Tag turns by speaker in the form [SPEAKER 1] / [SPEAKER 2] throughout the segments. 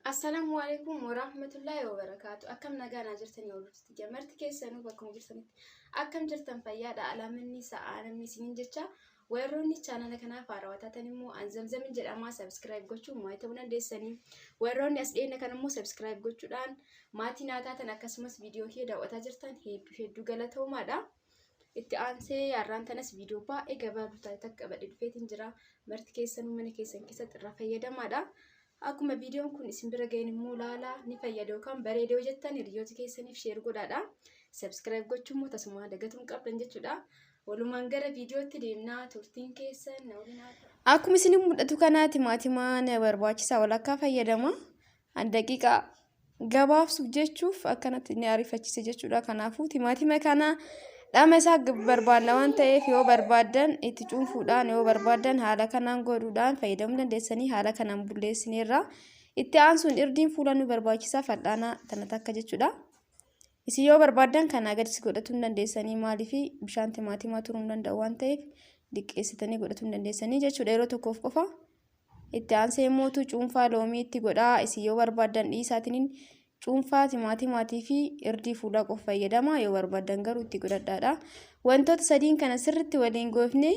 [SPEAKER 1] Assalamualaikum warahmatullahi wabarakatuh. Akkam nagaa na jirtan yoo dhufti jamarti keessanuu bakkuma jirtanitti akkam jirtan fayyaadha alamanni sa'a namni isinin jecha warroonni channel kanaaf haarawaa taatan immoo Zamzamin jedhama subscribe gochuun maatii ta'uu dandeessanii warroonni as dhiyeenya kan immoo subscribe gochuudhaan maatii naa taatan akkasumas viidiyoo kee daawwataa jirtan hedduu galatoomaadha. Itti aansee har'aan tanas viidiyoo baay'ee gabaabduu taate takka badhe dhufeetiin jira. Marti keessanuu mana keessan keessatti irraa fayyadamaadha. Akkuma viidiyoon kun isin bira ga'een immoo laala ni fayyada yookaan bareedoo jettan hiriyoota keessaniif share godhaadha. Subscribe gochuun immoo tasuma dagatuun qabdan jechuudha. Walumaan gara viidiyootti deemnaa turtiin keessan na waliin haa. Akkuma isin mul'atu kana timaatimaan barbaachisaa walakkaa fayyadama. Daqiiqaa gabaabsuuf jechuuf akkanatti ni ariifachiise jechuudha. Kanaafuu timaatima kana dhama isaa barbaadna waan ta'eef yoo barbaadan itti cuunfuudhaan yoo barbaadan haala kanaan godhuudhaan fayyadamuu dandeessanii haala kanaan bulleessineerra. Itti aansuun irdiin fuula nu barbaachisaa fal'aana tana takka jechuudha. Isin yoo barbaadan kana gadis godhachuu dandeessanii maaliif bishaan timaatimaa turuu danda'u waan ta'eef diqqeessitanii godhachuu dandeessanii jechuudha yeroo tokkoof qofa. Itti aansee mootu cuunfaa loomii itti godhaa isin yoo barbaadan dhiisaatiin cuunfaa timaatimaatii fi irdii fuulaa qofa fayyadama yoo barbaadan garuu itti godhadhaadha. Wantoota sadiin kana sirriitti waliin goofne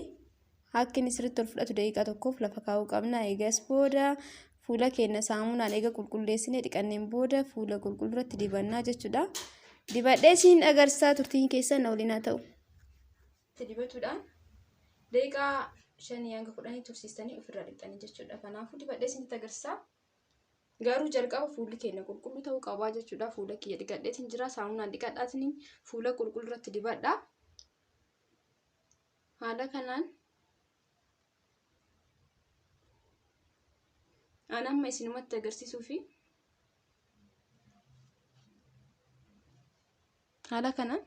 [SPEAKER 1] akka inni sirriitti ol fudhatu daqiiqaa tokkoof lafa kaa'uu qabna. Eegas booda fuula keenya saamunaan eega qulqulleessinee dhiqanneen booda fuula qulqulluurratti dibannaa jechuudha. Dibadhee siin agarsiisaa turtiin keessan na waliin haa ta'u. Dibatuudhaan daqiiqaa 5 hanga 10 tursiistanii ofirraa dhiqanii jechuudha. Kanaafuu dibadhee siin agarsiisaa. Garuu jalqaba fuulli keenya qulqulluu ta'uu qabaa jechuudha. Fuula kiyya dhiqadheetiin jira. Saamunaan dhiqadhaatiin fuula qulqulluurratti dibadha. Haala kanaan ani amma isinumatti agarsiisuufi haala kanaan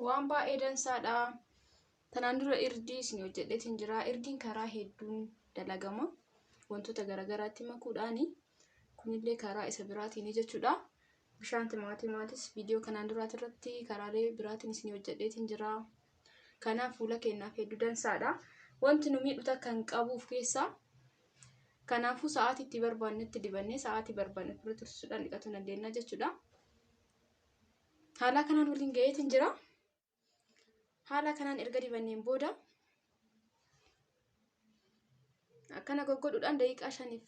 [SPEAKER 1] waan baay'ee dansaadha. Tanaan dura irdii isin hojjedheetiin jira. Irdiin karaa hedduun dalagama. Wantoota garagaraatti makuudhaani. Kunillee karaa isa biraatiin jechuudha. Bishaan timaatimaatis viidiyoo kanaan duraatirratti karaalee biraatiin isin hojjedheetiin jira. Kanaaf fuula keenyaaf hedduu dansaadha. Wanti nu miidhu takka hin qabuuf keessaa. Kanaafuu sa'aatii itti barbaannetti dibannee sa'aatii barbaanne fura tursuudhaan dhiqatuu dandeenya jechuudha. Haala kanaan waliin ga'eetiin jira. Haala kanaan erga dibanneen booda akkana goggoduudhaan daqiiqaa 5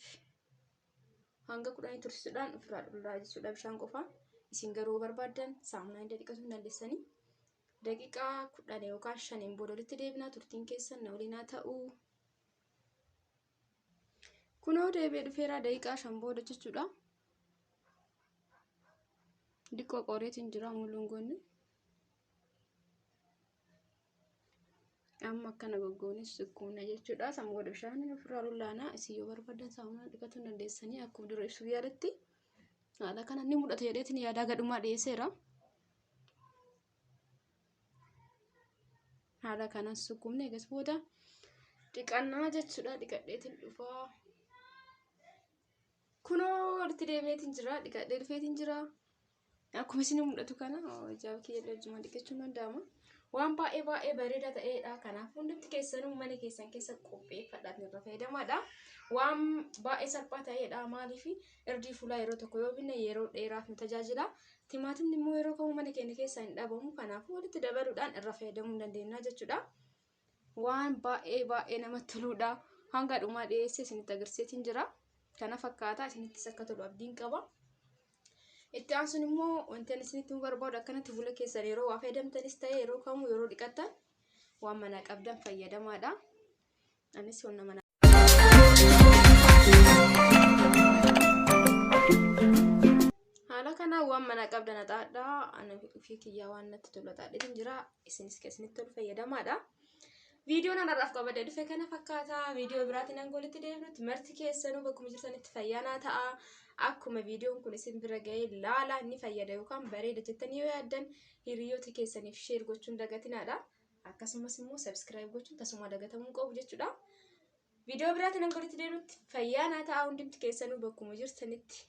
[SPEAKER 1] hanga 10 tursiisuudhaan ofirraa dhulaa jechuudha bishaan qofa. Isin garuu barbaadan saamunaan illee dhiqatuu dandeessanii. Daqiiqaa 10 yookaan 5 booda walitti deebinaa turtiin keessan na waliin haa ta'u. Kunoo deebi'ee dhufeera daqiiqaa 5 booda jechuudha. Diqqoo qoreetiin jira mul'ungoonni. Amma akkana goggoonis sukkuuna jechuudha. Sammuu booda bishaan ofirraa dhulaanaa isin yoo barbaadan saamunaan dhiqatuu dandeessanii akkuma dura ibsuu yaadatti. Haala kana ni mul'ata jedheetiin yaadaa gadhumaa dhiyeesseera. Haala kanaan sukkuumne eegas booda dhiqannaa jechuudha. Dhiqadheetiin dhufaa. Kunoo walitti deebi'eetiin jira. Dhiqadhee dhufeetiin jira. Akkuma isin mul'atu kana jaaba kiyya wajjin dhiqachuun danda'ama. Waan baay'ee bareedaa ta'edha. Kanaaf hundumti keessanuu mana keessan keessa qopheeffadhaan irra fayyadamaadha. Waan baay'ee salphaa ta'edha. Maaliif irdii fuulaa yeroo tokko yoo binne yeroo dheeraaf nu tajaajila. Timaatimni immoo yeroo kamuu mana keenya keessaa hin dhabamu. Kanaaf walitti dabaluudhaan irra fayyadamuu dandeenya jechuudha. Waan baay'ee namatti toludha. Hanga dhumaa dhiyeessee isinitti agarsiiseetiin jira. Kana fakkaataa isinittis akka tolu abdiin qaba. Itti aansuun immoo wanti ani isinitti barbaadu akkanatti fuula keessan yeroo waa fayyadamtanis ta'e yeroo kamuu yeroo dhiqatan waan mana qabdan fayyadamaadha. Anis wanna mana haala kanaan waan mana qabdan haxaadhaa. Ani ofii kiyyaa waan natti tolu haxaadheetiin jira. Isinis keessanitti tolu fayyadamaadha. Viidiyoon anarraaf qabadee dhufe kana fakkaata. Viidiyoo biraatiin angolitti deemnutti marti keessanuu bakkuma jirtanitti fayyaanaa ta'a. Akkuma viidiyoon kun isin bira ga'ee laala inni fayyada yookaan bareeda jettanii yoo yaaddan hiriyoota keessaniif sheer gochuun dagatinaadha. Akkasumas immoo subscribe gochuun tasuma dagatamuu qabu jechuudha. Viidiyoo biraatiin angolitti deemnutti fayyaanaa ta'a hundumti keessanuu bakkuma jirtanitti.